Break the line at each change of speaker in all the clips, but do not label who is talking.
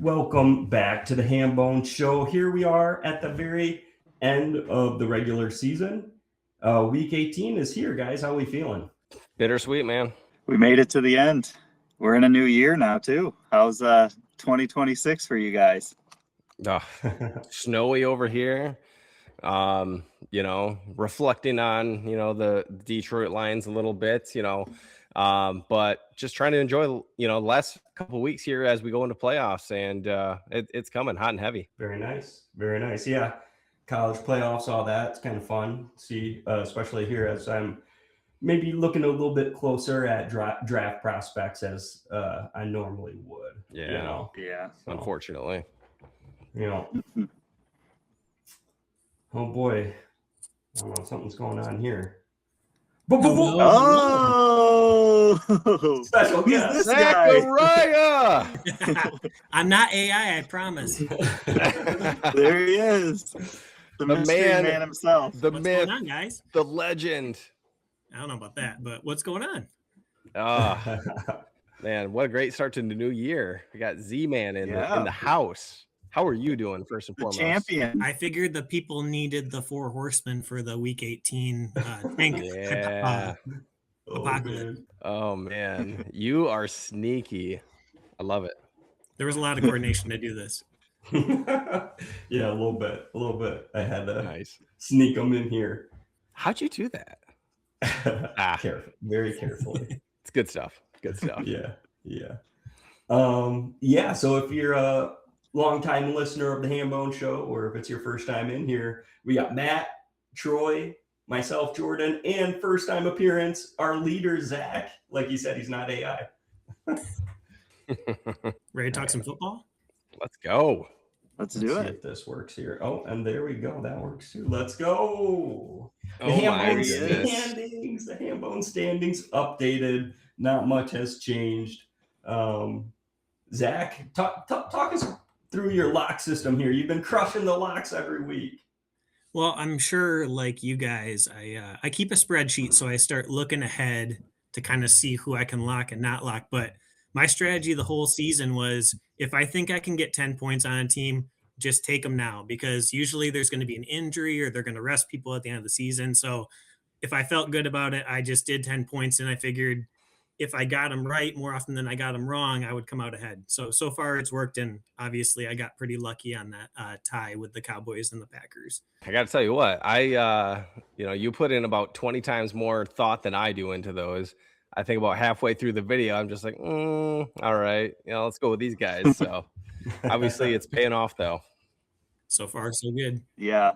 Welcome back to the Hambone Show. Here we are at the very end of the regular season. Week 18 is here, guys. How are we feeling?
Bittersweet, man.
We made it to the end. We're in a new year now, too. How's 2026 for you guys?
Snowy over here. Reflecting on, the Detroit Lions a little bit, but just trying to enjoy, the last couple of weeks here as we go into playoffs, and it's coming hot and heavy.
Very nice. Very nice. Yeah. College playoffs, all that. It's kind of fun. See, especially here as I'm maybe looking a little bit closer at draft prospects as I normally would.
Yeah.
Yeah.
So,
unfortunately.
Oh boy. I don't know, something's going on here.
Oh!
Special
Who's
guest.
this guy?
Zachariah!
I'm not AI, I promise.
There he is. The mystery man himself.
The
What's
myth,
going on, guys?
the legend.
I don't know about that, but what's going on?
Man, what a great start to the new year. We got Z-Man in the house. How are you doing, first and foremost?
Champion.
I figured the people needed the 4 horsemen for the Week 18 tank apocalypse.
Oh, man. You are sneaky. I love it.
There was a lot of coordination to do this.
Yeah, a little bit. I had to sneak them in here.
How'd you do that?
Very carefully.
It's good stuff.
Yeah. So if you're a longtime listener of the Hambone Show, or if it's your first time in here, we got Matt, Troy, myself, Jordan, and first time appearance, our leader, Zach. Like you said, he's not AI.
Ready to talk some football?
Let's go.
Let's
see if this works here. Oh, and there we go. That works too. Let's go. The Hambone standings updated. Not much has changed. Zach, talk us through your lock system here. You've been crushing the locks every week.
Well, I'm sure like you guys, I keep a spreadsheet, so I start looking ahead to kind of see who I can lock and not lock. But my strategy the whole season was, if I think I can get 10 points on a team, just take them now, because usually there's going to be an injury or they're going to rest people at the end of the season. So if I felt good about it, I just did 10 points, and I figured if I got them right more often than I got them wrong, I would come out ahead. So far it's worked, and obviously I got pretty lucky on that tie with the Cowboys and the Packers.
I got to tell you what, you put in about 20 times more thought than I do into those. I think about halfway through the video, I'm just like, all right, let's go with these guys. So obviously it's paying off though.
So far, so good.
Yeah.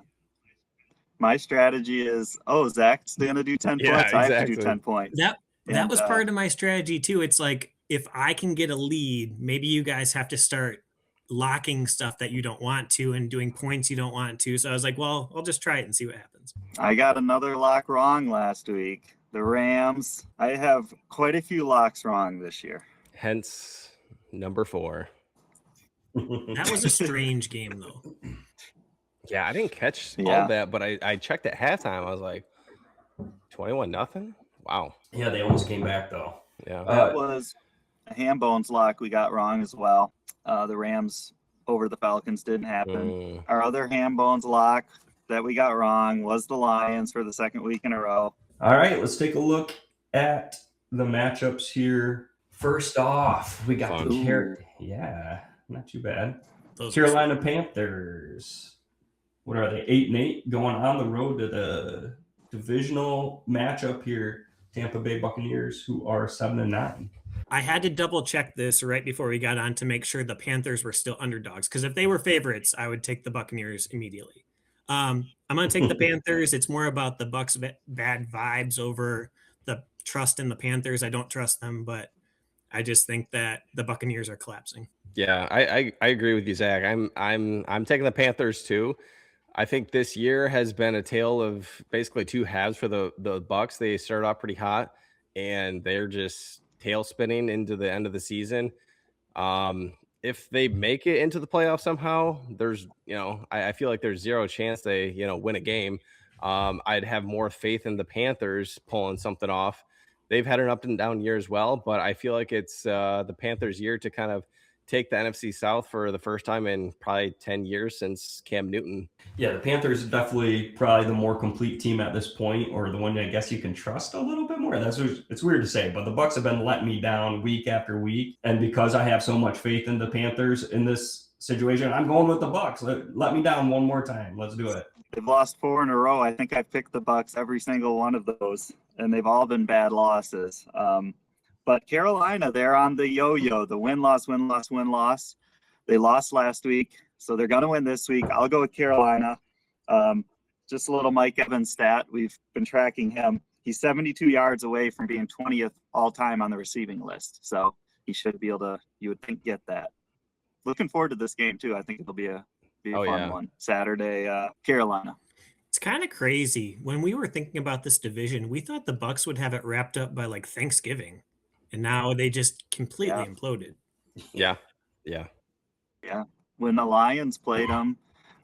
My strategy is, Zach's going to do 10 points.
Exactly.
I have to do 10 points.
That was part of my strategy too. It's like, if I can get a lead, maybe you guys have to start locking stuff that you don't want to and doing points you don't want to. So I was like, well, I'll just try it and see what happens.
I got another lock wrong last week. The Rams. I have quite a few locks wrong this year.
Hence number 4.
That was a strange game though.
Yeah, I didn't catch all that, but I checked at halftime. I was like, 21-0? Wow.
Yeah, they almost came back though.
Yeah.
That was a Hambone's lock we got wrong as well. The Rams over the Falcons didn't happen. Our other Hambone's lock that we got wrong was the Lions for the second week in a row.
All right, let's take a look at the matchups here. First off, we got not too bad. Carolina Panthers. What are they? 8-8, going on the road to the divisional matchup here. Tampa Bay Buccaneers, who are 7-9.
I had to double check this right before we got on to make sure the Panthers were still underdogs, because if they were favorites, I would take the Buccaneers immediately. I'm going to take the Panthers. It's more about the Bucs' bad vibes over the trust in the Panthers. I don't trust them, but I just think that the Buccaneers are collapsing.
Yeah, I agree with you, Zach. I'm taking the Panthers too. I think this year has been a tale of basically two halves for the Bucs. They started off pretty hot, and they're just tail spinning into the end of the season. If they make it into the playoffs somehow, there's, I feel like there's zero chance they, win a game. I'd have more faith in the Panthers pulling something off. They've had an up and down year as well, but I feel like it's the Panthers' year to kind of take the NFC South for the first time in probably 10 years since Cam Newton.
Yeah, the Panthers are definitely probably the more complete team at this point, or the one I guess you can trust a little bit more. It's weird to say, but the Bucs have been letting me down week after week, and because I have so much faith in the Panthers in this situation, I'm going with the Bucs. Let me down one more time. Let's do it.
They've lost 4 in a row. I think I've picked the Bucs every single one of those, and they've all been bad losses. But Carolina, they're on the yo-yo, the win-loss, win-loss, win-loss. They lost last week, so they're going to win this week. I'll go with Carolina. Just a little Mike Evans stat. We've been tracking him. He's 72 yards away from being 20th all-time on the receiving list. So he should be able to, you would think, get that. Looking forward to this game, too. I think it'll be a fun one. Saturday, Carolina.
It's kind of crazy. When we were thinking about this division, we thought the Bucs would have it wrapped up by like Thanksgiving. And now they just completely imploded.
Yeah.
When the Lions played them,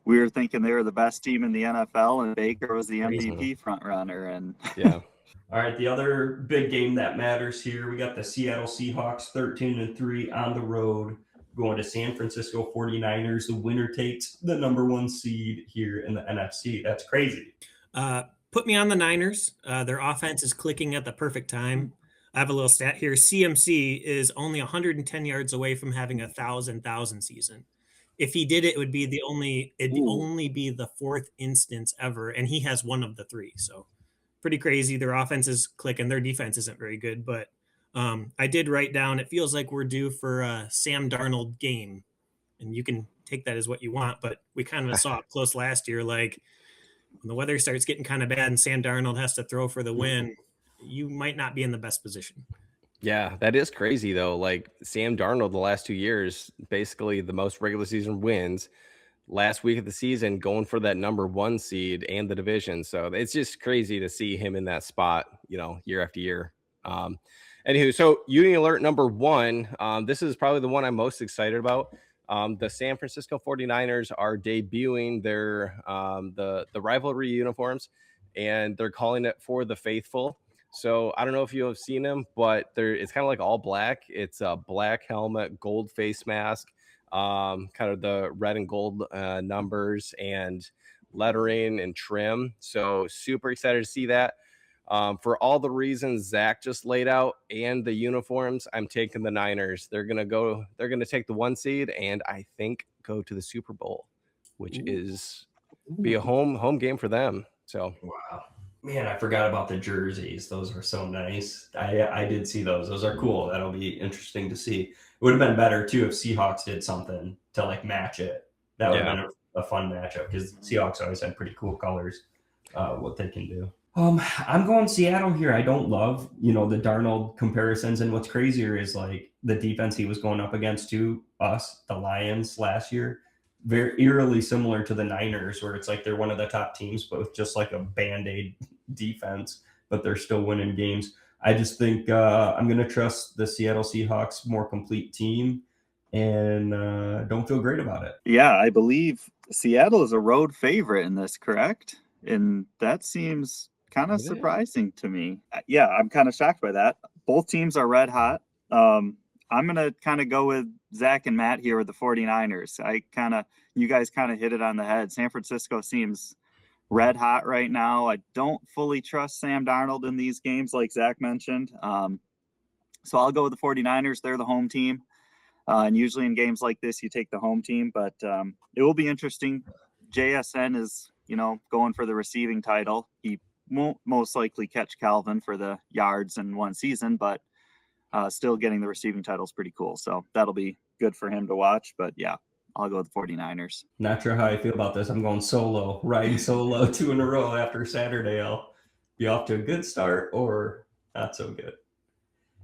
we were thinking they were the best team in the NFL, and Baker was the MVP front runner. And
All right, the other big game that matters here, we got the Seattle Seahawks 13-3 on the road, going to San Francisco 49ers. The winner takes the number 1 seed here in the NFC. That's crazy.
Put me on the Niners. Their offense is clicking at the perfect time. I have a little stat here. CMC is only 110 yards away from having a 1,000 season. If he did it, it would be only be the 4th instance ever, and he has one of the 3. So pretty crazy. Their offense is clicking. Their defense isn't very good, but I did write down, it feels like we're due for a Sam Darnold game, and you can take that as what you want, but we kind of saw it close last year. Like when the weather starts getting kind of bad and Sam Darnold has to throw for the win, you might not be in the best position.
Yeah, that is crazy, though. Like Sam Darnold, the last 2 years, basically the most regular season wins. Last week of the season, going for that number 1 seed and the division. So it's just crazy to see him in that spot, year after year. Anywho, so Uni Alert number 1. This is probably the one I'm most excited about. The San Francisco 49ers are debuting their the rivalry uniforms, and they're calling it For the Faithful. So I don't know if you have seen them, but it's kind of like all black. It's a black helmet, gold face mask, kind of the red and gold numbers and lettering and trim. So super excited to see that. For all the reasons Zach just laid out and the uniforms, I'm taking the Niners. They're going to take the 1 seed and I think go to the Super Bowl, which is be a home game for them. So,
wow. Man, I forgot about the jerseys. Those are so nice. I did see those. Those are cool. That'll be interesting to see. It would have been better too if Seahawks did something to like match it. That would have been a fun matchup because Seahawks always had pretty cool colors. What they can do. I'm going Seattle here. I don't love, the Darnold comparisons, and what's crazier is like the defense he was going up against to us, the Lions last year. Very eerily similar to the Niners, where it's like they're one of the top teams, but with just like a Band-Aid defense, but they're still winning games. I just think I'm going to trust the Seattle Seahawks more complete team and don't feel great about it.
Yeah, I believe Seattle is a road favorite in this, correct? And that seems kind of surprising to me. Yeah, I'm kind of shocked by that. Both teams are red hot. I'm going to kind of go with Zach and Matt here with the 49ers. You guys kind of hit it on the head. San Francisco seems red hot right now. I don't fully trust Sam Darnold in these games, like Zach mentioned. So I'll go with the 49ers. They're the home team. And usually in games like this, you take the home team, but it will be interesting. JSN is, going for the receiving title. He won't most likely catch Calvin for the yards in one season, but still getting the receiving title is pretty cool. So that'll be good for him to watch. But yeah, I'll go with the 49ers.
Not sure how I feel about this. I'm going riding solo 2 in a row after Saturday. I'll be off to a good start or not so good.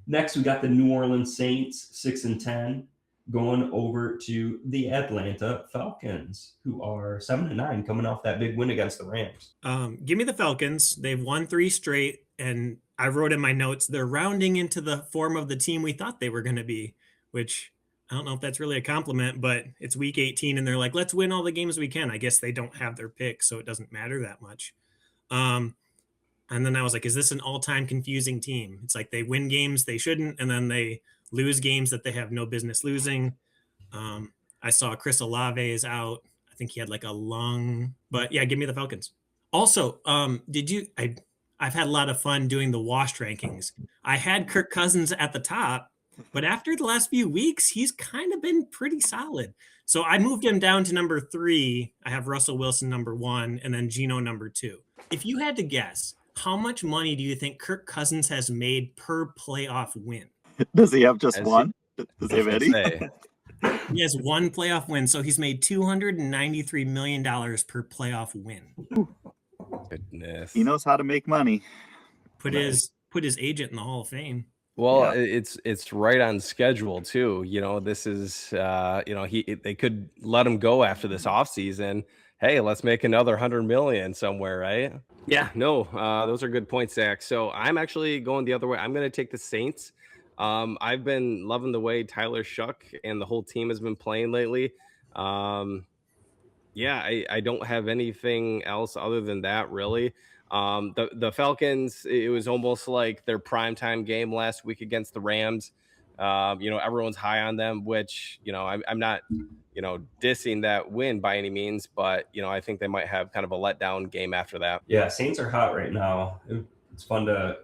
Next, we got the New Orleans Saints, 6-10, going over to the Atlanta Falcons, who are 7-9, coming off that big win against the Rams.
Give me the Falcons. They've won 3 straight, and I wrote in my notes, they're rounding into the form of the team we thought they were going to be, which I don't know if that's really a compliment, but it's week 18, and they're like, let's win all the games we can. I guess they don't have their pick, so it doesn't matter that much. And then I was like, is this an all-time confusing team? It's like they win games they shouldn't, and then they lose games that they have no business losing. I saw Chris Olave is out. I think he had like a lung, but yeah, give me the Falcons. Also, I've had a lot of fun doing the washed rankings. I had Kirk Cousins at the top, but after the last few weeks, he's kind of been pretty solid. So I moved him down to number 3. I have Russell Wilson number 1, and then Geno number 2. If you had to guess, how much money do you think Kirk Cousins has made per playoff win?
Does he have just one? Does he have any?
He has 1 playoff win, so he's made $293 million per playoff win.
Goodness.
He knows how to make money.
Put his agent in the Hall of Fame.
Well, it's right on schedule too. This is they could let him go after this offseason. Hey, let's make another 100 million somewhere, right? Yeah, no, those are good points, Zach. So I'm actually going the other way. I'm going to take the Saints. I've been loving the way Tyler Shuck and the whole team has been playing lately. I don't have anything else other than that, really. The Falcons, it was almost like their primetime game last week against the Rams. Everyone's high on them, which, I'm not, dissing that win by any means, but, I think they might have kind of a letdown game after that.
Yeah, Saints are hot right now. It's fun to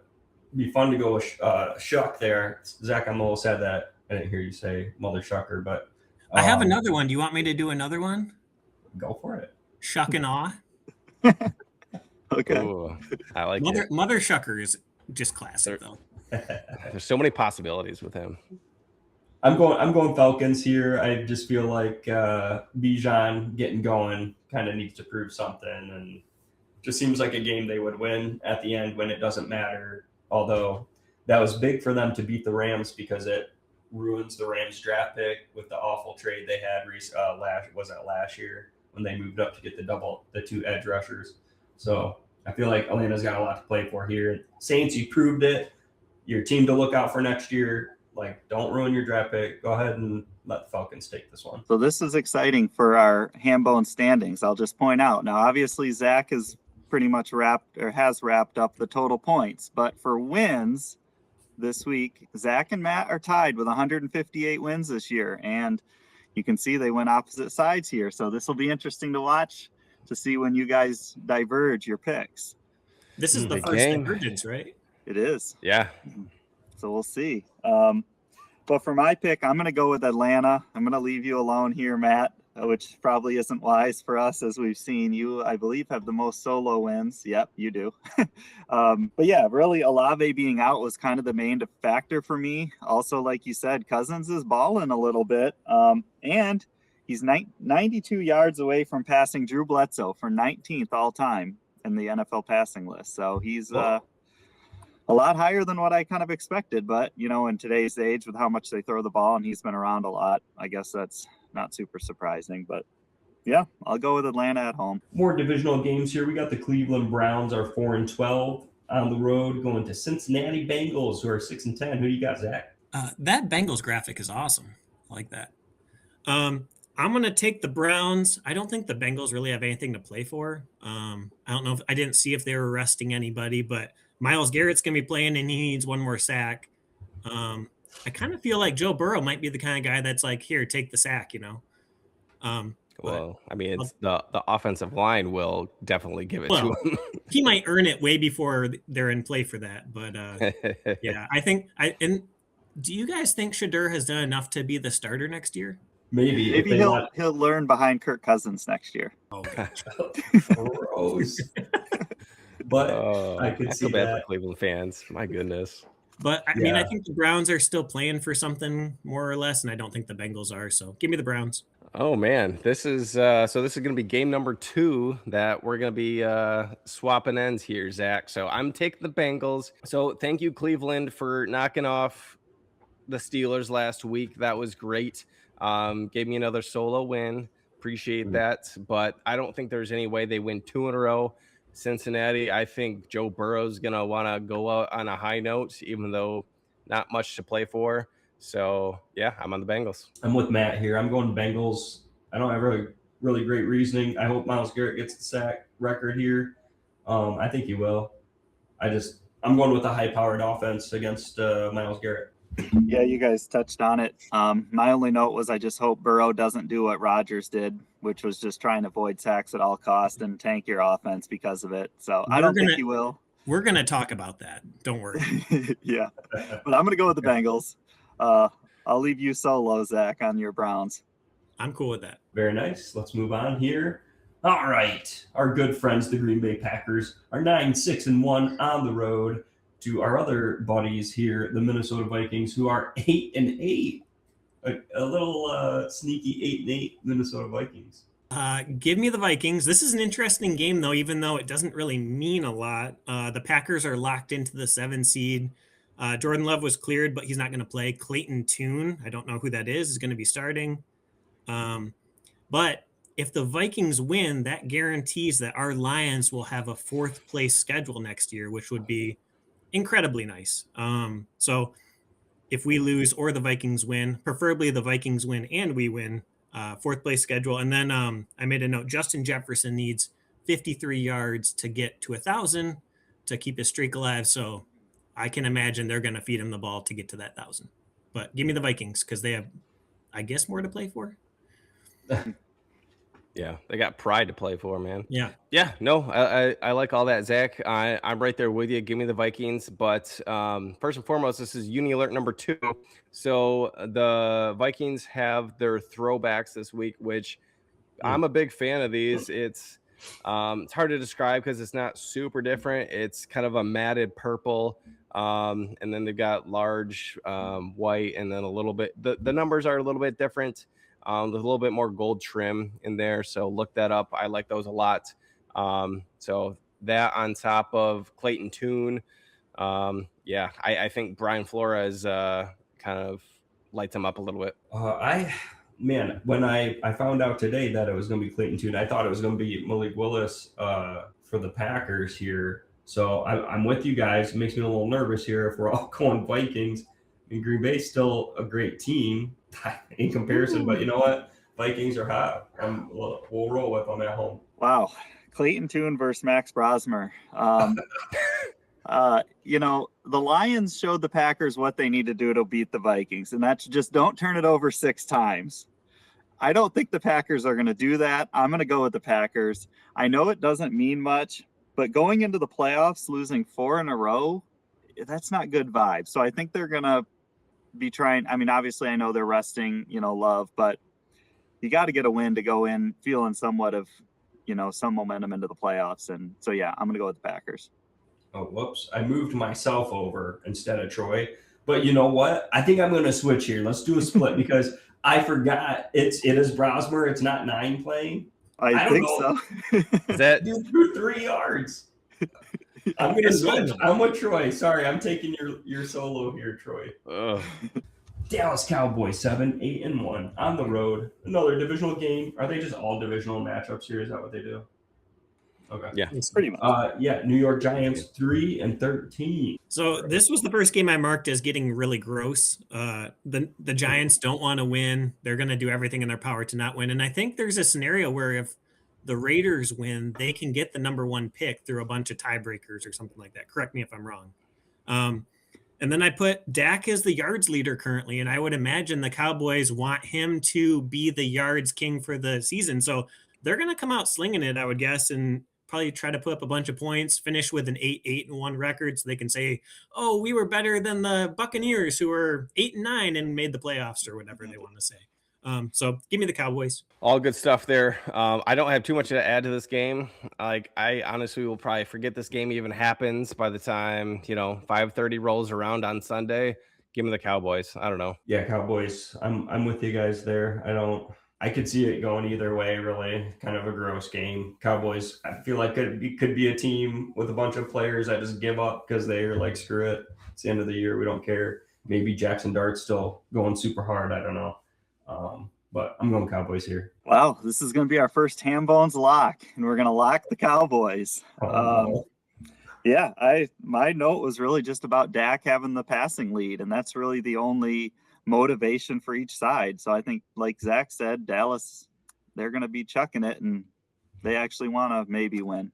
go with Shuck there. Zach, I'm almost sad that I didn't hear you say Mother Shucker, but
I have another one. Do you want me to do another one?
Go for it.
Shuck and awe.
Okay.
Ooh, I like it.
Mother Shucker is just classic, though.
There's so many possibilities with him.
I'm going Falcons here. I just feel like Bijan getting going kind of needs to prove something, and just seems like a game they would win at the end when it doesn't matter. Although that was big for them to beat the Rams because it ruins the Rams draft pick with the awful trade they had last year when they moved up to get the 2 edge rushers. So I feel like Atlanta's got a lot to play for here. Saints, you proved it. Your team to look out for next year. Like, don't ruin your draft pick. Go ahead and let the Falcons take this one.
So this is exciting for our Hambone standings. I'll just point out. Now, obviously, Zach is pretty much has wrapped up the total points. But for wins this week, Zach and Matt are tied with 158 wins this year. And you can see they went opposite sides here. So this will be interesting to watch to see when you guys diverge your picks.
This is the first divergence, right?
It is.
Yeah.
So we'll see. But for my pick, I'm going to go with Atlanta. I'm going to leave you alone here, Matt, which probably isn't wise for us, as we've seen. You, I believe, have the most solo wins. Yep, you do. But yeah, really, Olave being out was kind of the main factor for me. Also, like you said, Cousins is balling a little bit. And he's 92 yards away from passing Drew Bledsoe for 19th all time in the NFL passing list. So he's a lot higher than what I kind of expected. But, in today's age with how much they throw the ball and he's been around a lot, I guess that's not super surprising. But, yeah, I'll go with Atlanta at home.
More divisional games here. We got the Cleveland Browns are 4-12 on the road going to Cincinnati Bengals, who are 6-10. Who do you got, Zach?
That Bengals graphic is awesome. I like that. I'm going to take the Browns. I don't think the Bengals really have anything to play for. I don't know. I didn't see if they were resting anybody, but Myles Garrett's going to be playing and he needs one more sack. I kind of feel like Joe Burrow might be the kind of guy that's like, here, take the sack,
Well, I mean, it's the offensive line will definitely give it to him.
He might earn it way before they're in play for that. But yeah, and do you guys think Shedeur has done enough to be the starter next year?
Maybe he'll learn behind Kirk Cousins next year.
Oh, gosh.
Gross. But I could see
bad
that.
for Cleveland fans. My goodness.
But I mean, I think the Browns are still playing for something more or less, and I don't think the Bengals are. So give me the Browns.
Oh man, this is going to be game number 2 that we're going to be swapping ends here, Zach. So I'm taking the Bengals. So thank you, Cleveland, for knocking off the Steelers last week. That was great. Gave me another solo win. Appreciate that. But I don't think there's any way they win 2 in a row. Cincinnati, I think Joe Burrow's going to want to go out on a high note, even though not much to play for. So, yeah, I'm on the Bengals. I'm
with Matt here. I'm going Bengals. I don't have really great reasoning. I hope Myles Garrett gets the sack record here. I think he will. I'm going with a high-powered offense against Myles Garrett.
Yeah, you guys touched on it. My only note was I just hope Burrow doesn't do what Rodgers did, which was just try and avoid sacks at all costs and tank your offense because of it. So I don't think he will.
We're going to talk about that. Don't worry.
Yeah, but I'm going to go with the Bengals. I'll leave you solo, Zach, on your Browns.
I'm cool with that.
Very nice. Let's move on here. All right. Our good friends, the Green Bay Packers, are 9-6-1 on the road to our other buddies here, the Minnesota Vikings, who are 8-8. A little sneaky 8-8 Minnesota Vikings.
Give me the Vikings. This is an interesting game, though, even though it doesn't really mean a lot. The Packers are locked into the 7 seed. Jordan Love was cleared, but he's not going to play. Clayton Tune, I don't know who that is going to be starting. But if the Vikings win, that guarantees that our Lions will have a 4th place schedule next year, which would be incredibly nice. So if we lose or the Vikings win, preferably the Vikings win and we win, 4th place schedule. And then I made a note, Justin Jefferson needs 53 yards to get to 1,000 to keep his streak alive. So I can imagine they're going to feed him the ball to get to that 1,000. But give me the Vikings because they have, I guess, more to play for.
Yeah, they got pride to play for, man.
Yeah.
No, I like all that, Zach. I'm right there with you. Give me the Vikings. But first and foremost, this is Uni Alert number 2. So the Vikings have their throwbacks this week, which I'm a big fan of these. It's hard to describe because it's not super different. It's kind of a matted purple. And then they've got large white, and then a little bit, the numbers are a little bit different. There's a little bit more gold trim in there, so look that up. I like those a lot. So that on top of Clayton Tune, I think Brian Flores kind of lights him up a little bit.
When I found out today that it was going to be Clayton Tune, I thought it was going to be Malik Willis for the Packers here. So I'm with you guys. It makes me a little nervous here if we're all going Vikings. I mean, Green Bay's still a great team in comparison, but you know what? Vikings are hot. We'll roll with them at home.
Wow. Clayton Tune versus Max Brosmer. The Lions showed the Packers what they need to do to beat the Vikings, and that's just don't turn it over 6 times. I don't think the Packers are going to do that. I'm going to go with the Packers. I know it doesn't mean much, but going into the playoffs, losing 4 in a row, that's not good vibes. So I think they're going to be trying. I mean, obviously I know they're resting, Love, but you got to get a win to go in feeling somewhat of, some momentum into the playoffs. And so, yeah, I'm going to go with the Packers.
Oh, whoops. I moved myself over instead of Troy, but you know what? I think I'm going to switch here. Let's do a split because I forgot it is Brosmer. It's not 9 playing.
I think so.
Is that
you threw 3 yards? I'm gonna switch. I'm with Troy. Sorry, I'm taking your solo here, Troy. Dallas Cowboys 7-8-1 on the road. Another divisional game. Are they just all divisional matchups here? Is that what they do? Okay.
Yeah,
it's pretty much.
New York Giants 3-13.
So this was the first game I marked as getting really gross. The Giants don't want to win. They're going to do everything in their power to not win. And I think there's a scenario where if the Raiders win, they can get the number 1 pick through a bunch of tiebreakers or something like that. Correct me if I'm wrong. And then I put Dak as the yards leader currently, and I would imagine the Cowboys want him to be the yards king for the season. So they're going to come out slinging it, I would guess, and probably try to put up a bunch of points, finish with an 8-8-1 record so they can say, oh, we were better than the Buccaneers who were 8-9 and made the playoffs or whatever they want to say. So give me the Cowboys.
All good stuff there. I don't have too much to add to this game. I honestly will probably forget this game even happens by the time, 5:30 rolls around on Sunday. Give me the Cowboys. I don't know.
Yeah, Cowboys. I'm with you guys there. I could see it going either way, really. Kind of a gross game. Cowboys, I feel like it could be a team with a bunch of players that just give up because they're like, screw it. It's the end of the year. We don't care. Maybe Jackson Dart's still going super hard. I don't know. But I'm going Cowboys here.
Wow, this is going to be our first Hambonez lock, and we're going to lock the Cowboys. My note was really just about Dak having the passing lead, and that's really the only motivation for each side. So I think, like Zach said, Dallas, they're going to be chucking it, and they actually want to maybe win.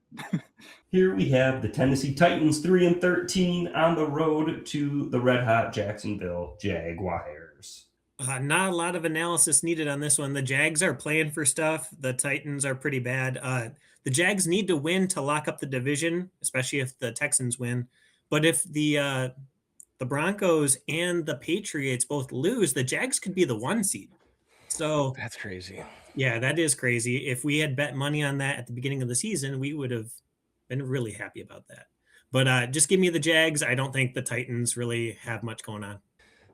Here we have the Tennessee Titans 3-13 on the road to the red hot Jacksonville Jaguars.
Not a lot of analysis needed on this one. The Jags are playing for stuff. The Titans are pretty bad. The Jags need to win to lock up the division, especially if the Texans win. But if the Broncos and the Patriots both lose, the Jags could be the 1 seed. So
that's crazy.
Yeah, that is crazy. If we had bet money on that at the beginning of the season, we would have been really happy about that. But just give me the Jags. I don't think the Titans really have much going on.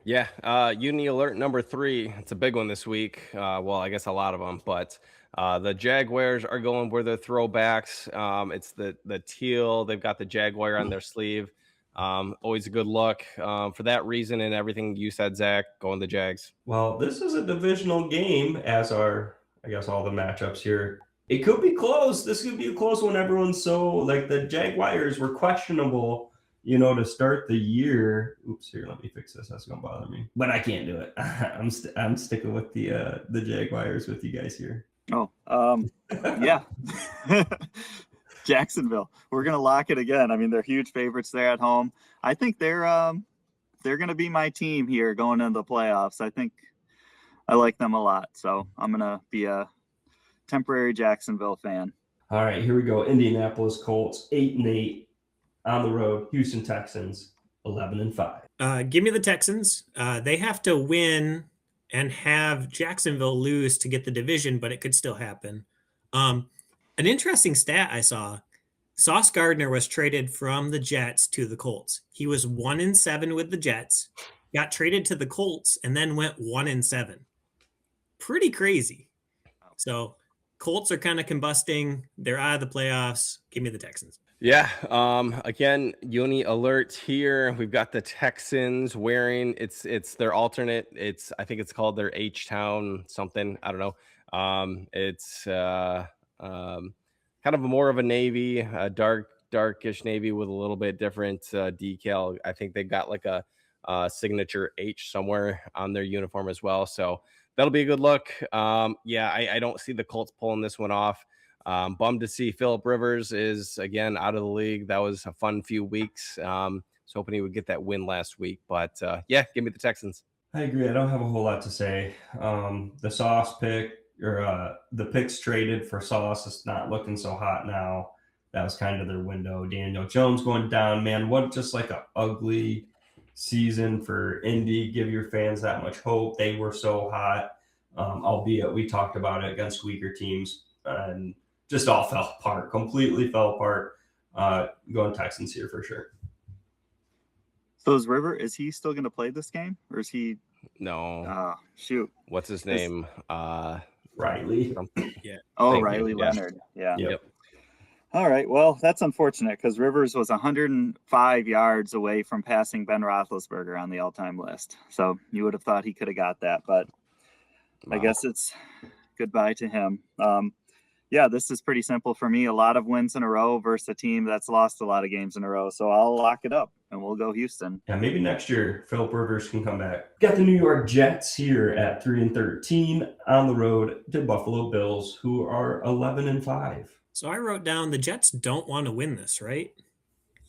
Yeah, Uni Alert number 3. It's a big one this week. Well, I guess a lot of them, but the Jaguars are going where they're throwbacks. It's the teal. They've got the Jaguar on their sleeve. Always a good look. For that reason and everything you said, Zach, going the Jags.
Well, this is a divisional game, as are, I guess, all the matchups here. It could be close. This could be a close one. Everyone's so, like, the Jaguars were questionable, to start the year. Oops, here, let me fix this. That's gonna bother me, but I can't do it. I'm sticking with the Jaguars with you guys here.
Oh, yeah. Jacksonville. We're gonna lock it again. I mean, they're huge favorites there at home. I think they're gonna be my team here going into the playoffs. I think I like them a lot, so I'm gonna be a temporary Jacksonville fan.
All right, here we go. Indianapolis Colts 8-8 on the road. Houston Texans 11-5.
Give me the Texans. They have to win and have Jacksonville lose to get the division, but it could still happen. An interesting stat I saw: Sauce Gardner was traded from the Jets to the Colts. He was 1-7 with the Jets, got traded to the Colts, and then went 1-7. Pretty crazy. So Colts are kind of combusting. They're out of the playoffs. Give me the Texans.
Yeah. Again, Uni Alert here. We've got the Texans wearing it's their alternate. I think it's called their H-Town something. I don't know. It's kind of more of a navy, a darkish navy with a little bit different decal. I think they've got like a signature H somewhere on their uniform as well. So that'll be a good look. Yeah, I don't see the Colts pulling this one off. Bummed to see Phillip Rivers is again out of the league. That was a fun few weeks. Was hoping he would get that win last week, but yeah, give me the Texans.
I agree. I don't have a whole lot to say. The Sauce pick or the picks traded for Sauce is not looking so hot now. That was kind of their window. Daniel Jones going down, man. What just like an ugly season for Indy. Give your fans that much hope. They were so hot, albeit we talked about it against weaker teams and just all fell apart, completely fell apart. Going Texans here for sure.
So is he still going to play this game, or is he?
No.
Shoot.
What's his name?
Riley.
Yeah.
Oh, Riley Leonard. Yeah.
Yep.
All right. Well, that's unfortunate because Rivers was 105 yards away from passing Ben Roethlisberger on the all-time list. So you would have thought he could have got that, but wow. I guess it's goodbye to him. Yeah, this is pretty simple for me. A lot of wins in a row versus a team that's lost a lot of games in a row. So I'll lock it up and we'll go Houston.
Yeah, maybe next year Phillip Rivers can come back. Got the New York Jets here at 3-13 on the road to Buffalo Bills, who are 11-5.
So I wrote down the Jets don't want to win this, right?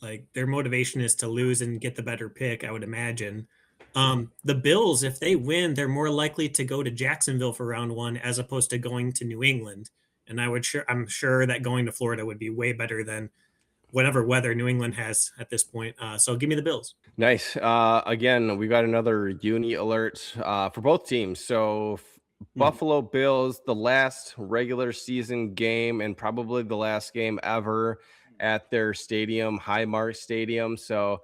Like their motivation is to lose and get the better pick, I would imagine. The Bills, if they win, they're more likely to go to Jacksonville for round 1 as opposed to going to New England. And I'm sure that going to Florida would be way better than whatever weather New England has at this point. So give me the Bills.
Nice. Again, we got another uni alert for both teams. So Buffalo Bills, the last regular season game and probably the last game ever at their stadium, Highmark Stadium. So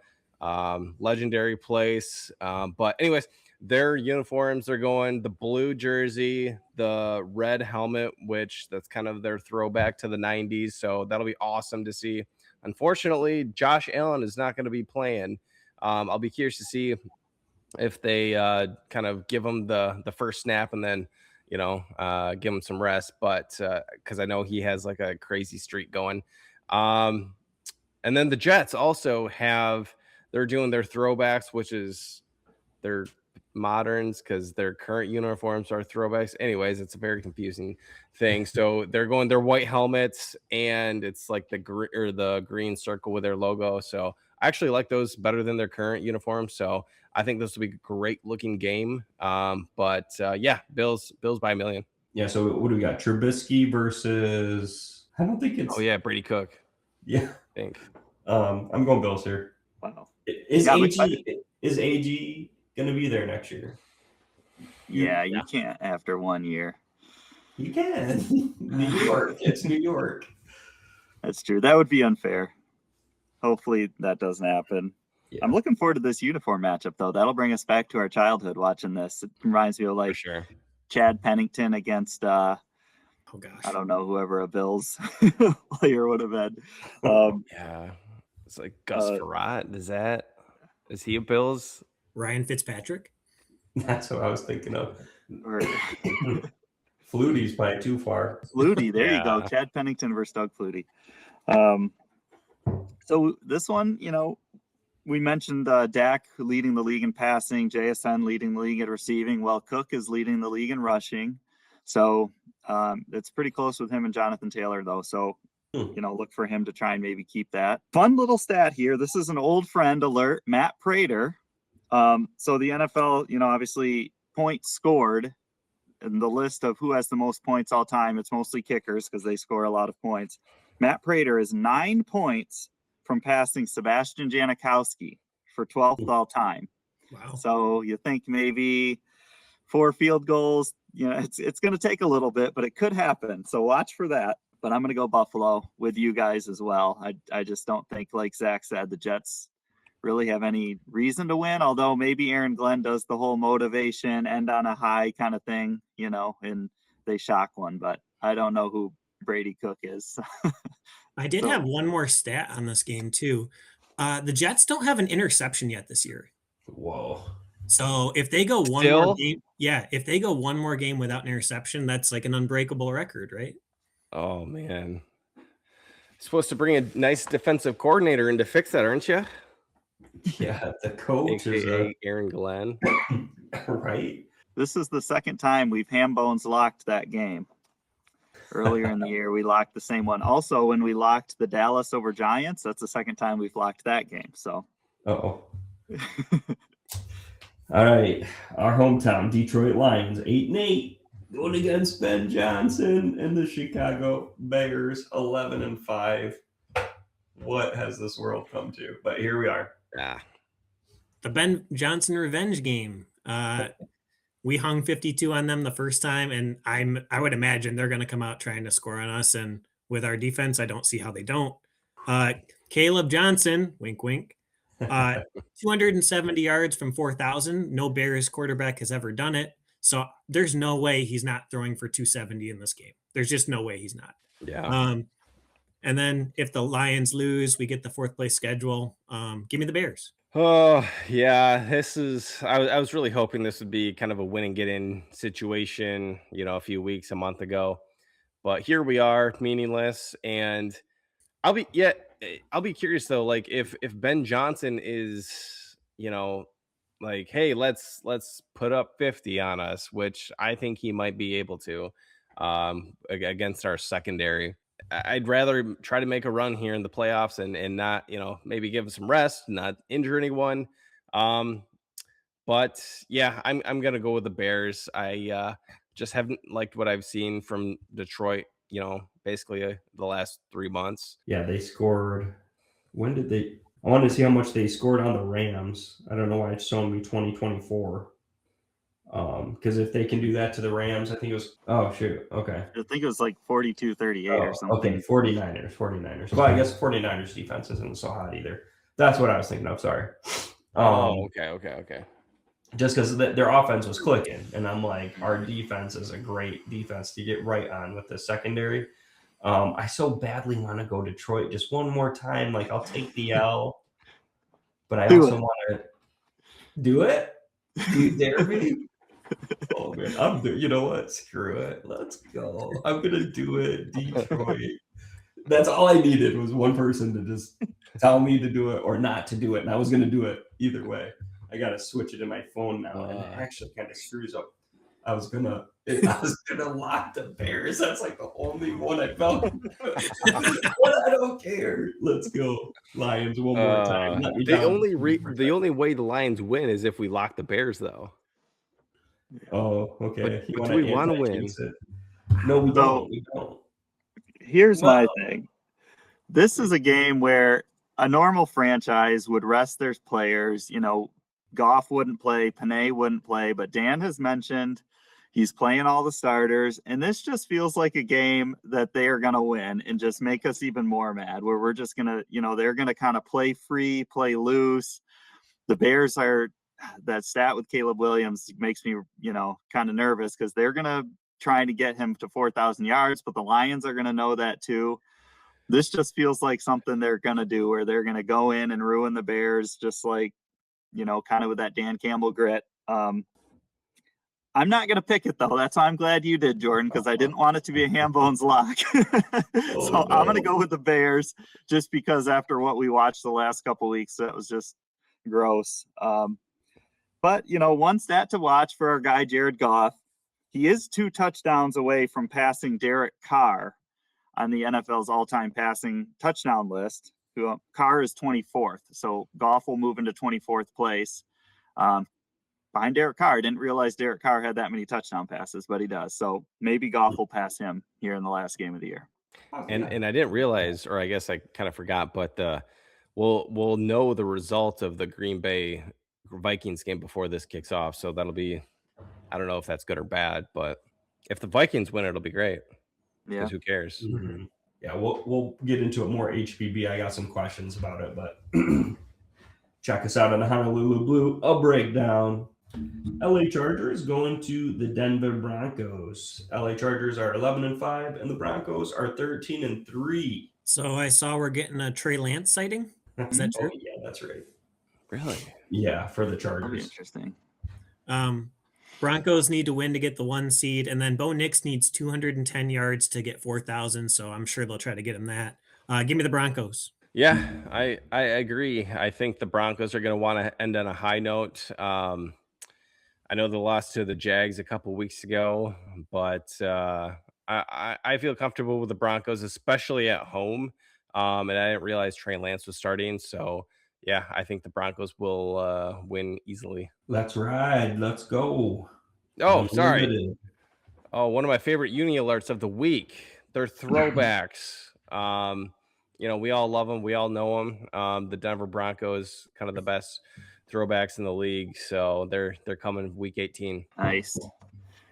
legendary place. But anyways, their uniforms are going the blue jersey, the red helmet, which that's kind of their throwback to the 90s. So that'll be awesome to see. Unfortunately, Josh Allen is not going to be playing. I'll be curious to see if they kind of give him the first snap and then, give him some rest. But because I know he has like a crazy streak going. And then the Jets also they're doing their throwbacks, which is their moderns because their current uniforms are throwbacks. Anyways, it's a very confusing thing. So they're going their white helmets, and it's like the green circle with their logo. So I actually like those better than their current uniforms. So I think this will be a great looking game. But yeah, Bills by a million.
Yeah. So what do we got? Trubisky versus. I don't think it's.
Oh yeah, Brady Cook.
Yeah.
I think.
I'm going Bills here.
Wow.
Is AG going to be there next year?
You can't after 1 year.
You can. New York. It's New York.
That's true. That would be unfair. Hopefully that doesn't happen. Yeah. I'm looking forward to this uniform matchup, though. That'll bring us back to our childhood watching this. It reminds me of like Chad Pennington against oh gosh, I don't know, whoever a Bills player would have been.
Yeah. It's like Gus Farrat. Is he a Bills?
Ryan Fitzpatrick?
That's what I was thinking of. Flutie's probably too far.
Flutie, there you go. Chad Pennington versus Doug Flutie. So this one, we mentioned Dak leading the league in passing, JSN leading the league in receiving. Well, Cook is leading the league in rushing. So it's pretty close with him and Jonathan Taylor, though. So, look for him to try and maybe keep that. Fun little stat here. This is an old friend alert, Matt Prater. So the NFL, obviously points scored in the list of who has the most points all time. It's mostly kickers because they score a lot of points. Matt Prater is 9 points from passing Sebastian Janikowski for 12th all time.
Wow.
So you think maybe 4 field goals, it's going to take a little bit, but it could happen. So watch for that. But I'm going to go Buffalo with you guys as well. I just don't think, like Zach said, the Jets really have any reason to win, although maybe Aaron Glenn does the whole motivation, end on a high kind of thing, and they shock one. But I don't know who Brady Cook is.
I did have one more stat on this game too. The Jets don't have an interception yet this year.
Whoa.
So if they go one more game, if they go one more game without an interception, that's like an unbreakable record, right?
Oh man. Supposed to bring a nice defensive coordinator in to fix that, aren't you?
Yeah, the coach
is Aaron Glenn.
Right.
This is the second time we've Hambones locked that game. Earlier in the year, we locked the same one. Also, when we locked the Dallas over Giants, that's the second time we've locked that game. So.
All right, our hometown Detroit Lions 8-8 going against Ben Johnson and the Chicago Bears 11-5. What has this world come to? But here we are.
The Ben Johnson revenge game. We hung 52 on them the first time, and I would imagine they're going to come out trying to score on us. And with our defense, I don't see how they don't. Caleb Johnson, wink, wink. 270 yards from 4,000. No Bears quarterback has ever done it. So there's no way he's not throwing for 270 in this game. There's just no way he's not.
Yeah.
And then if the Lions lose, we get the 4th place schedule. Give me the Bears.
Oh, yeah. I was really hoping this would be kind of a win and get in situation, a few weeks, a month ago. But here we are, meaningless. And I'll be curious though, like if Ben Johnson is, like, hey, let's put up 50 on us, which I think he might be able to against our secondary. I'd rather try to make a run here in the playoffs and not, maybe give him some rest, not injure anyone. But yeah, I'm gonna go with the Bears. I just haven't liked what I've seen from Detroit, basically the last 3 months.
Yeah, they scored. When did they? I wanted to see how much they scored on the Rams. I don't know why it's showing me 2024. Because if they can do that to the Rams, I think it was. Oh shoot. Okay.
I think it was like 42-38 or something.
Okay, 49ers. Well, I guess 49ers defense isn't so hot either. That's what I was thinking of. Sorry.
Okay.
Just because their offense was clicking, and I'm like, our defense is a great defense to get right on with the secondary. I so badly want to go Detroit just one more time. Like, I'll take the L, but I also want to do it. Do you dare me? Oh man, you know what? Screw it. Let's go. I'm gonna do it, Detroit. That's all I needed was one person to just tell me to do it or not to do it, and I was gonna do it either way. I gotta switch it in my phone now, and it actually kind of screws up. I was gonna lock the Bears. That's like the only one I felt. But I don't care. Let's go Lions one more time.
The only way the Lions win is if we lock the Bears, though.
Oh, okay.
But do we want to win?
No, we don't. We don't.
Here's my thing. This is a game where a normal franchise would rest their players. You know, Goff wouldn't play, Panay wouldn't play, but Dan has mentioned he's playing all the starters, and this just feels like a game that they are going to win and just make us even more mad, where we're just going to, you know, they're going to kind of play free, play loose. The Bears are, that stat with Caleb Williams makes me, you know, kind of nervous because they're going to try to get him to 4,000 yards, but the Lions are going to know that too. This just feels like something they're going to do where they're going to go in and ruin the Bears, just like, you know, kind of with that Dan Campbell grit. I'm not going to pick it, though. That's why I'm glad you did, Jordan, because I didn't want it to be a Hambonez lock. So I'm going to go with the Bears just because after what we watched the last couple weeks, that was just gross. But, you know, one stat to watch for our guy, Jared Goff. He is 2 touchdowns away from passing Derek Carr on the NFL's all-time passing touchdown list. Carr is 24th, so Goff will move into 24th place. Behind Derek Carr. I didn't realize Derek Carr had that many touchdown passes, but he does. So maybe Goff will pass him here in the last game of the year.
And I didn't realize, or I guess I kind of forgot, but we'll know the result of the Green Bay Vikings game before this kicks off. So that'll be, I don't know if that's good or bad, but if the Vikings win, it'll be great.
Yeah.
Who cares?
Mm-hmm. Yeah, we'll get into it more HBB. I got some questions about it, but check us out on the Honolulu Blue, a breakdown. LA Chargers going to the Denver Broncos. LA Chargers are 11-5, and the Broncos are 13-3.
So I saw we're getting a Trey Lance sighting. Is that true?
Oh, yeah, that's right.
Really?
Yeah, for the
That'll be
Chargers.
interesting.
Broncos need to win to get the 1 seed, and then Bo Nix needs 210 yards to get 4,000. So I'm sure they'll try to get him that. Give me the Broncos.
Yeah, I agree. I think the Broncos are going to want to end on a high note. I know they lost to the Jags a couple weeks ago, but I feel comfortable with the Broncos, especially at home. And I didn't realize Trey Lance was starting. So, yeah, I think the Broncos will win easily.
Let's ride. Let's go.
Oh, sorry. Oh, one of my favorite uni alerts of the week. They're throwbacks. You know, we all love them. We all know them. The Denver Broncos, kind of the best throwbacks in the league. So they're coming week 18.
Nice.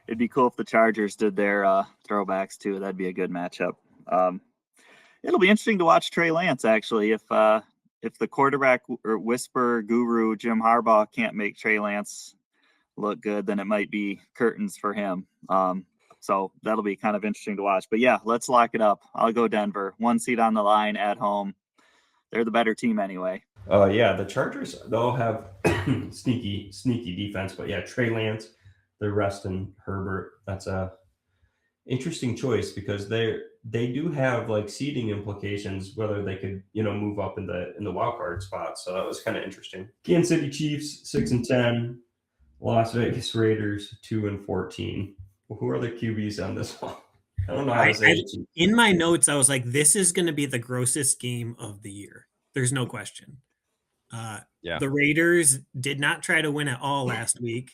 It'd be cool if the Chargers did their throwbacks too. That'd be a good matchup. It'll be interesting to watch Trey Lance actually. If the quarterback or whisper guru Jim Harbaugh can't make Trey Lance look good, then it might be curtains for him. So that'll be kind of interesting to watch. But yeah, let's lock it up. I'll go Denver. 1 seed on the line at home. They're the better team anyway.
Yeah, the Chargers, they'll have sneaky defense. But yeah, Trey Lance, they're resting Herbert. That's a interesting choice because they do have like seeding implications, whether they could, you know, move up in the wild card spot. So that was kind of interesting. Kansas City Chiefs 6-10, Las Vegas Raiders 2-14. Who are the QBs on this one? I don't know how to say it.
In my notes, I was like, this is going to be the grossest game of the year. There's no question.
Yeah.
The Raiders did not try to win at all last week,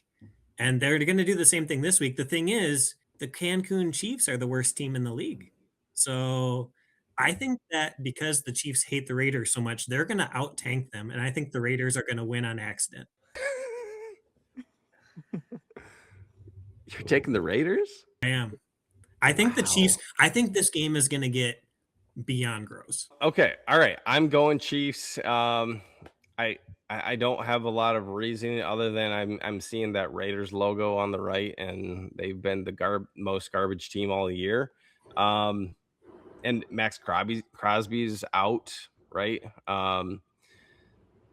and they're going to do the same thing this week. The thing is, the Cancun Chiefs are the worst team in the league. So I think that because the Chiefs hate the Raiders so much, they're going to out-tank them, and I think the Raiders are going to win on accident.
You're taking the Raiders?
I am. I think the Chiefs, I think this game is going to get beyond gross.
Okay. All right. I'm going Chiefs. I don't have a lot of reasoning other than I'm seeing that Raiders logo on the right, and they've been the most garbage team all year. And Max Crosby's out, right?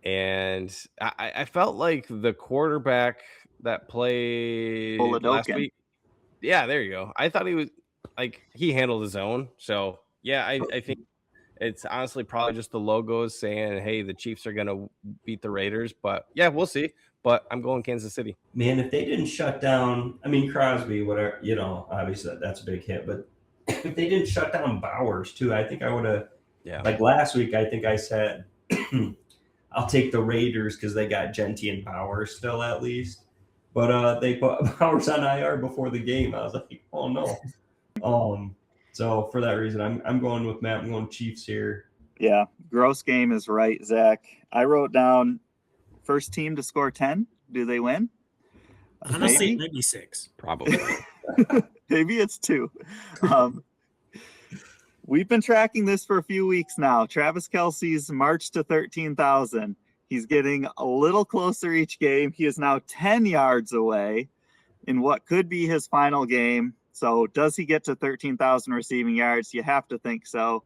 And I felt like the quarterback that played last week. Yeah, there you go. I thought he was like he handled his own. So yeah, I think It's honestly probably just the logos saying, hey, the Chiefs are going to beat the Raiders. But yeah, we'll see. But I'm going Kansas City.
Man, if they didn't shut down, I mean, Crosby, whatever, obviously that's a big hit. But if they didn't shut down Bowers, too, I think I would have, like last week, I think I said, I'll take the Raiders because they got Genty and Bowers still at least. But they put Bowers on IR before the game. I was like, oh, no. So for that reason, I'm going with Matt. I'm going Chiefs here.
Yeah, gross game is right, Zach. I wrote down first team to score 10. Do they win?
Honestly, maybe 6.
Probably.
Maybe it's 2. We've been tracking this for a few weeks now. Travis Kelce's march to 13,000. He's getting a little closer each game. He is now 10 yards away in what could be his final game. So does he get to 13,000 receiving yards? You have to think so.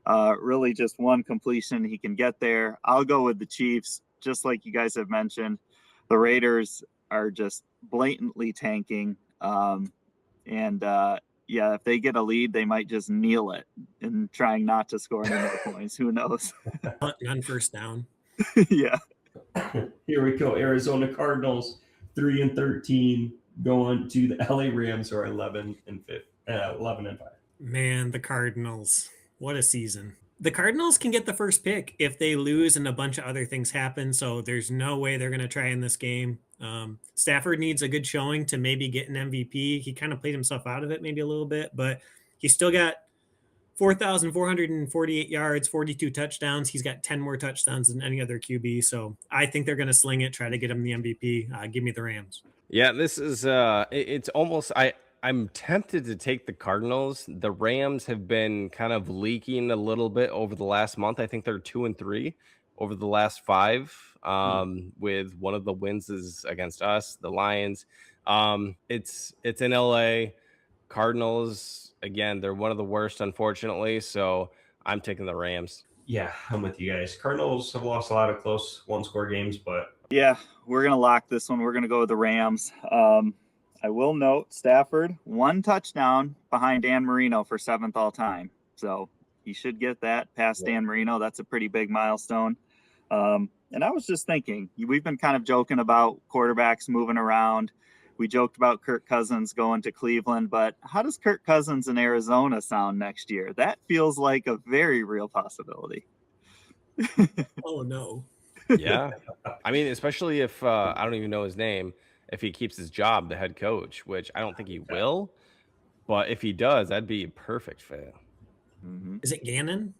Really just one completion, he can get there. I'll go with the Chiefs, just like you guys have mentioned. The Raiders are just blatantly tanking. If they get a lead, they might just kneel it and trying not to score any more points. Who knows?
On first down.
Yeah.
Here we go. Arizona Cardinals 3-13 going to the LA Rams, who are 11-5.
Man, the Cardinals. What a season. The Cardinals can get the first pick if they lose and a bunch of other things happen. So there's no way they're going to try in this game. Stafford needs a good showing to maybe get an MVP. He kind of played himself out of it maybe a little bit, but he still got 4,448 yards, 42 touchdowns. He's got 10 more touchdowns than any other QB. So I think they're going to sling it, try to get him the MVP. Give me the Rams.
Yeah, this is it's almost I'm tempted to take the Cardinals. The Rams have been kind of leaking a little bit over the last month. I think they're 2-3 over the last 5. With one of the wins is against us, the Lions. It's in LA. Cardinals, again, they're one of the worst, unfortunately. So I'm taking the Rams.
Yeah, I'm with you guys. Cardinals have lost a lot of close one-score games, but
yeah, we're gonna lock this one. We're gonna go with the Rams. I will note Stafford 1 touchdown behind Dan Marino for 7th all time. So he should get that past Dan Marino. That's a pretty big milestone. And I was just thinking, we've been kind of joking about quarterbacks moving around. We joked about Kirk Cousins going to Cleveland, but how does Kirk Cousins in Arizona sound next year? That feels like a very real possibility.
Oh, no.
Yeah. I mean, especially if I don't even know his name. If he keeps his job, the head coach, which I don't think he will, but if he does, that'd be a perfect fit.
Mm-hmm.
Is it Gannon?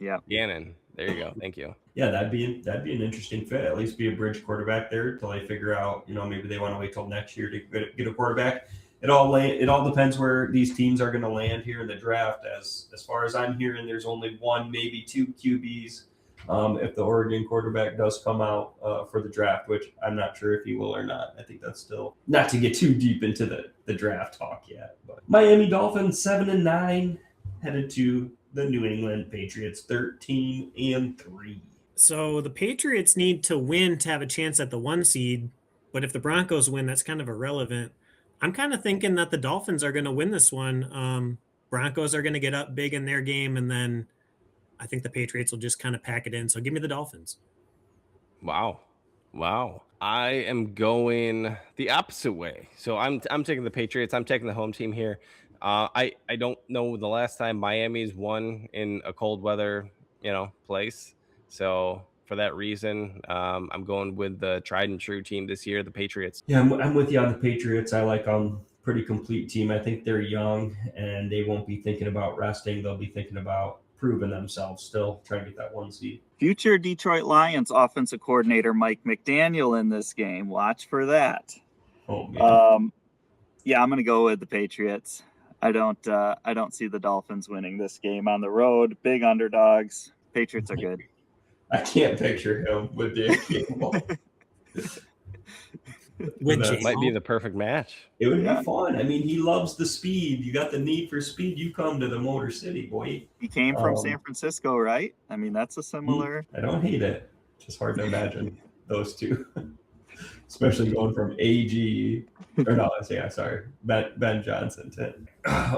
Yeah,
Gannon. There you go. Thank you.
Yeah, that'd be an interesting fit. At least be a bridge quarterback there till they figure out. Maybe they want to wait till next year to get a quarterback. It all depends where these teams are going to land here in the draft. As far as I'm hearing, there's only 1, maybe 2 QBs. If the Oregon quarterback does come out for the draft, which I'm not sure if he will or not. I think that's still not to get too deep into the draft talk yet. But Miami Dolphins 7-9 headed to the New England Patriots 13-3.
So the Patriots need to win to have a chance at the 1 seed, but if the Broncos win, that's kind of irrelevant. I'm kind of thinking that the Dolphins are going to win this one. Broncos are going to get up big in their game, and then I think the Patriots will just kind of pack it in. So give me the Dolphins.
Wow. I am going the opposite way. So I'm taking the Patriots. I'm taking the home team here. I don't know the last time Miami's won in a cold weather, place. So for that reason, I'm going with the tried and true team this year, the Patriots.
Yeah, I'm with you on the Patriots. I like pretty complete team. I think they're young and they won't be thinking about resting. They'll be thinking about proving themselves, still trying to get that 1 seed.
Future Detroit Lions offensive coordinator Mike McDaniel in this game. Watch for that.
Oh man.
Yeah, I'm going to go with the Patriots. I don't see the Dolphins winning this game on the road. Big underdogs. Patriots are good.
I can't picture him with the
Which might be the perfect match.
It would be fun. I mean, he loves the speed. You got the need for speed. You come to the Motor City, boy.
He came from San Francisco, right? I mean, that's a similar.
I don't hate it. Just hard to imagine those two. Especially going from AG, or no, yeah, sorry, Ben Johnson to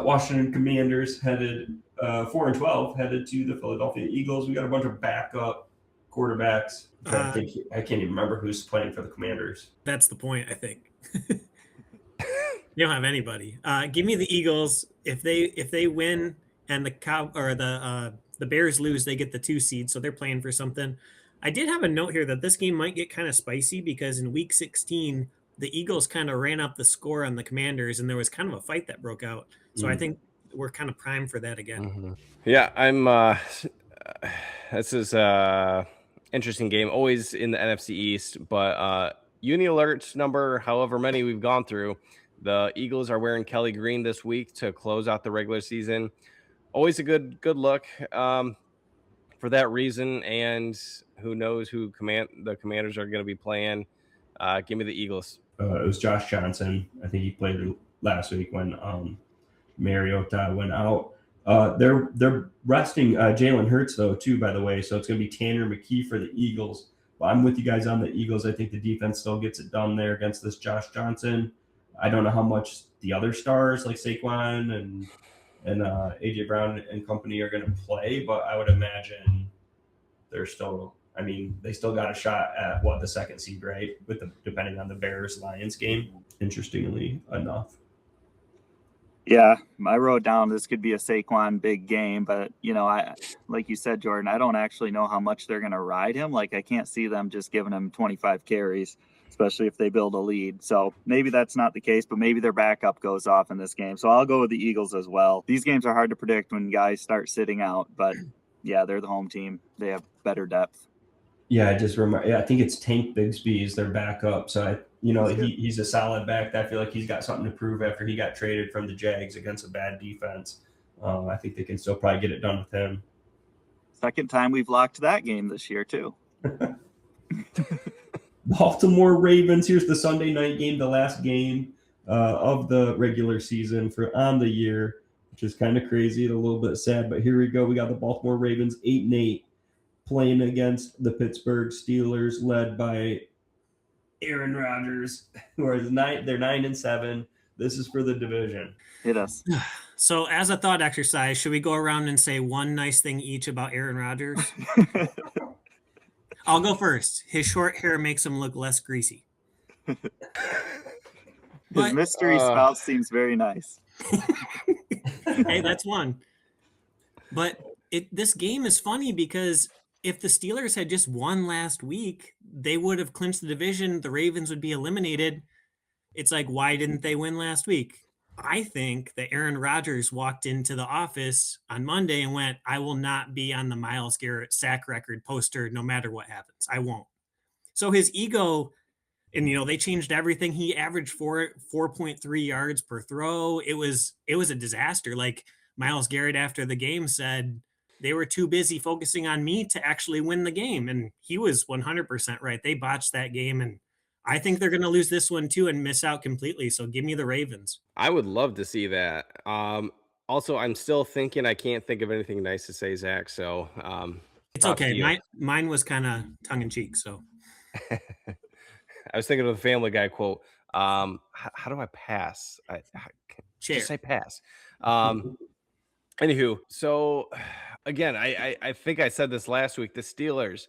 Washington Commanders headed 4-12, headed to the Philadelphia Eagles. We got a bunch of backup quarterbacks. I can't even remember who's playing for the Commanders.
That's the point, I think. You don't have anybody. Give me the Eagles. If they win and the Bears lose, they get the 2 seed, so they're playing for something. I did have a note here that this game might get kind of spicy because in Week 16, the Eagles kind of ran up the score on the Commanders, and there was kind of a fight that broke out. So I think we're kind of primed for that again.
Mm-hmm. Yeah, I'm. This is interesting game, always in the NFC East, but uni alerts number, however many we've gone through. The Eagles are wearing Kelly green this week to close out the regular season. Always a good look for that reason, and who knows who the Commanders are going to be playing. Give me the Eagles.
It was Josh Johnson. I think he played last week when Mariota went out. They're resting Jalen Hurts though too, by the way. So it's going to be Tanner McKee for the Eagles. But I'm with you guys on the Eagles. I think the defense still gets it done there against this Josh Johnson. I don't know how much the other stars like Saquon and AJ Brown and company are going to play, but I would imagine they're still. I mean, they still got a shot at the 2nd seed, right? Depending on the Bears-Lions game. Interestingly enough.
Yeah, I wrote down this could be a Saquon big game, but I like you said, Jordan, I don't actually know how much they're going to ride him. Like I can't see them just giving him 25 carries, especially if they build a lead. So maybe that's not the case, but maybe their backup goes off in this game. So I'll go with the Eagles as well. These games are hard to predict when guys start sitting out, but yeah, they're the home team. They have better depth.
Yeah, I just remember. Yeah, I think it's Tank Bigsby is their backup. So he's a solid back. I feel like he's got something to prove after he got traded from the Jags against a bad defense. I think they can still probably get it done with him.
Second time we've locked that game this year too.
Baltimore Ravens. Here's the Sunday night game, the last game of the regular season on the year, which is kind of crazy and a little bit sad. But here we go. We got the Baltimore Ravens 8-8. Playing against the Pittsburgh Steelers, led by Aaron Rodgers, who are they're 9-7. This is for the division.
Hit us.
So, as a thought exercise, should we go around and say one nice thing each about Aaron Rodgers? I'll go first. His short hair makes him look less greasy.
His mystery spouse seems very nice.
Hey, that's one. But this game is funny because if the Steelers had just won last week, they would have clinched the division. The Ravens would be eliminated. It's like, why didn't they win last week? I think that Aaron Rodgers walked into the office on Monday and went, I will not be on the Myles Garrett sack record poster no matter what happens. I won't. So his ego, and they changed everything. He averaged 4.3 yards per throw. It was a disaster. Like Myles Garrett after the game said, they were too busy focusing on me to actually win the game. And he was 100% right. They botched that game. And I think they're going to lose this one too and miss out completely. So give me the Ravens.
I would love to see that. Also, I'm still thinking I can't think of anything nice to say, Zach. So
it's okay. Mine was kind of tongue in cheek. So
I was thinking of the Family Guy quote. How do I pass? Just say pass. Anywho, so again, I think I said this last week. The Steelers,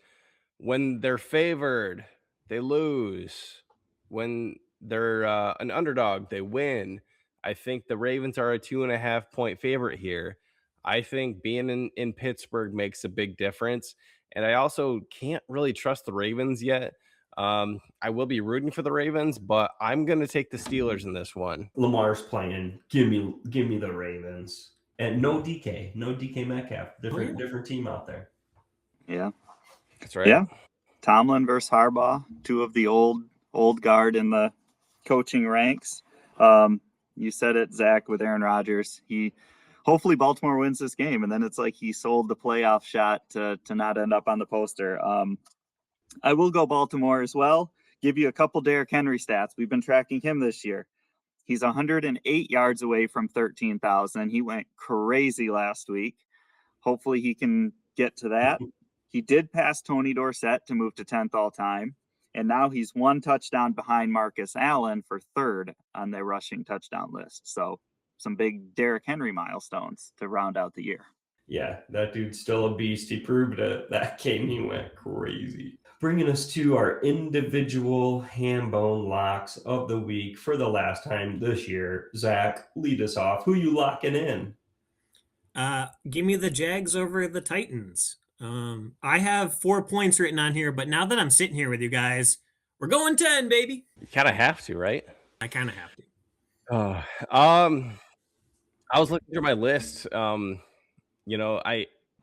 when they're favored, they lose. When they're an underdog, they win. I think the Ravens are a 2.5 point favorite here. I think being in Pittsburgh makes a big difference. And I also can't really trust the Ravens yet. I will be rooting for the Ravens, but I'm going to take the Steelers in this one.
Lamar's playing. Give me the Ravens. And no DK Metcalf. Different team out there.
Yeah.
That's right.
Yeah. Tomlin versus Harbaugh, two of the old guard in the coaching ranks. You said it, Zach, with Aaron Rodgers. Hopefully Baltimore wins this game, and then it's like he sold the playoff shot to not end up on the poster. I will go Baltimore as well. Give you a couple Derrick Henry stats. We've been tracking him this year. He's 108 yards away from 13,000. He went crazy last week. Hopefully he can get to that. He did pass Tony Dorsett to move to 10th all time. And now he's 1 touchdown behind Marcus Allen for 3rd on their rushing touchdown list. So some big Derrick Henry milestones to round out the year.
Yeah, that dude's still a beast. He proved it. That game, he went crazy. Bringing us to our individual Hambone locks of the week for the last time this year. Zach, lead us off. Who you locking in?
Give me the Jags over the Titans. I have 4 points written on here, but now that I'm sitting here with you guys, we're going 10, baby.
You kind of have to, right?
I kind of have to.
I was looking through my list.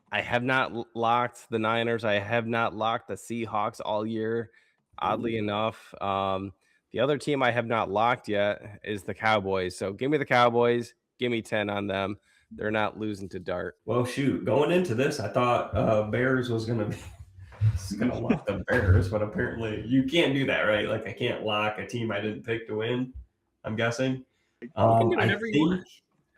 I have not locked the Niners. I have not locked the Seahawks all year, oddly enough. The other team I have not locked yet is the Cowboys. So give me the Cowboys. Give me 10 on them. They're not losing to Dart.
Well, shoot. Going into this, I thought Bears was going to lock the Bears, but apparently you can't do that, right? Like, I can't lock a team I didn't pick to win, I'm guessing. I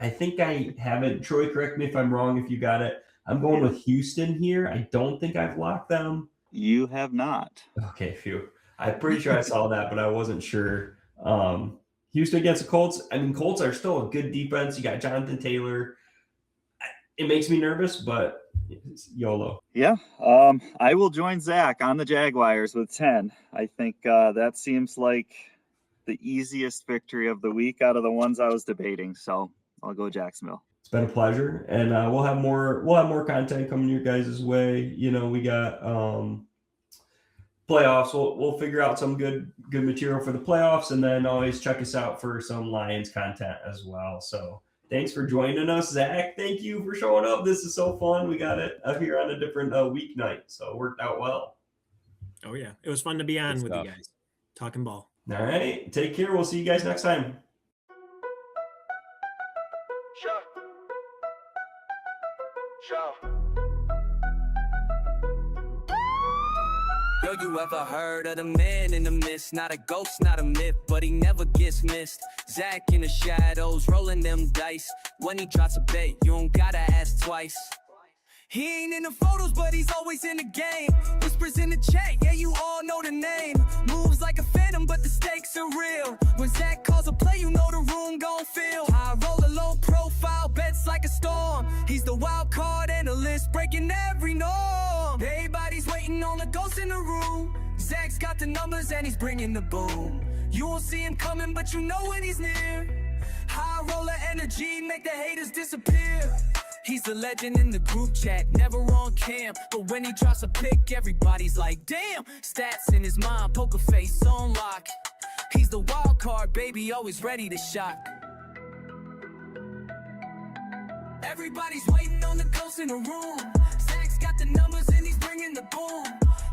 think I have it. Troy, correct me if I'm wrong if you got it. I'm going with Houston here. I don't think I've locked them.
You have not.
Okay, phew. I'm pretty sure I saw that, but I wasn't sure. Houston against the Colts. I mean, Colts are still a good defense. You got Jonathan Taylor. It makes me nervous, but it's YOLO.
Yeah, I will join Zach on the Jaguars with 10. I think that seems like the easiest victory of the week out of the ones I was debating. So I'll go Jacksonville.
It's been a pleasure, and we'll have more content coming your guys' way. You know, we got playoffs. We'll figure out some good material for the playoffs, and then always check us out for some Lions content as well. So thanks for joining us, Zach. Thank you for showing up. This is so fun. We got it up here on a different weeknight, so it worked out well.
Oh yeah, it was fun to be on with you guys, talking ball.
All right, take care. We'll see you guys next time.
Yo, you ever heard of the man in the mist? Not a ghost, not a myth, but he never gets missed. Zach in the shadows, rolling them dice. When he drops a bet, you don't gotta ask twice. He ain't in the photos, but he's always in the game. Whispers in the chat, yeah, you all know the name. Moves like a phantom, but the stakes are real. When Zach calls a play, you know the room gon' feel. I roll a low profile, bets like a storm. He's the wild card analyst, breaking every norm. Everybody's waiting on the ghost in the room. Zach's got the numbers and he's bringing the boom. You won't see him coming, but you know when he's near. High roller energy, make the haters disappear. He's a legend in the group chat, never on cam. But when he drops a pick, everybody's like, damn. Stats in his mind, poker face on lock. He's the wild card, baby, always ready to shock. Everybody's waiting on the ghost in the room. Zach's got the numbers and he's bringing the boom.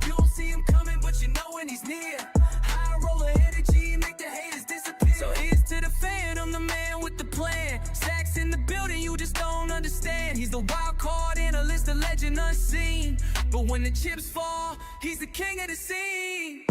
You don't see him coming, but you know when he's near. High roller energy, make the haters disappear. So here's to the fan, I'm the man with the plan. Zach's in the building, you just don't understand. He's the wild card analyst, the legend unseen. But when the chips fall, he's the king of the scene.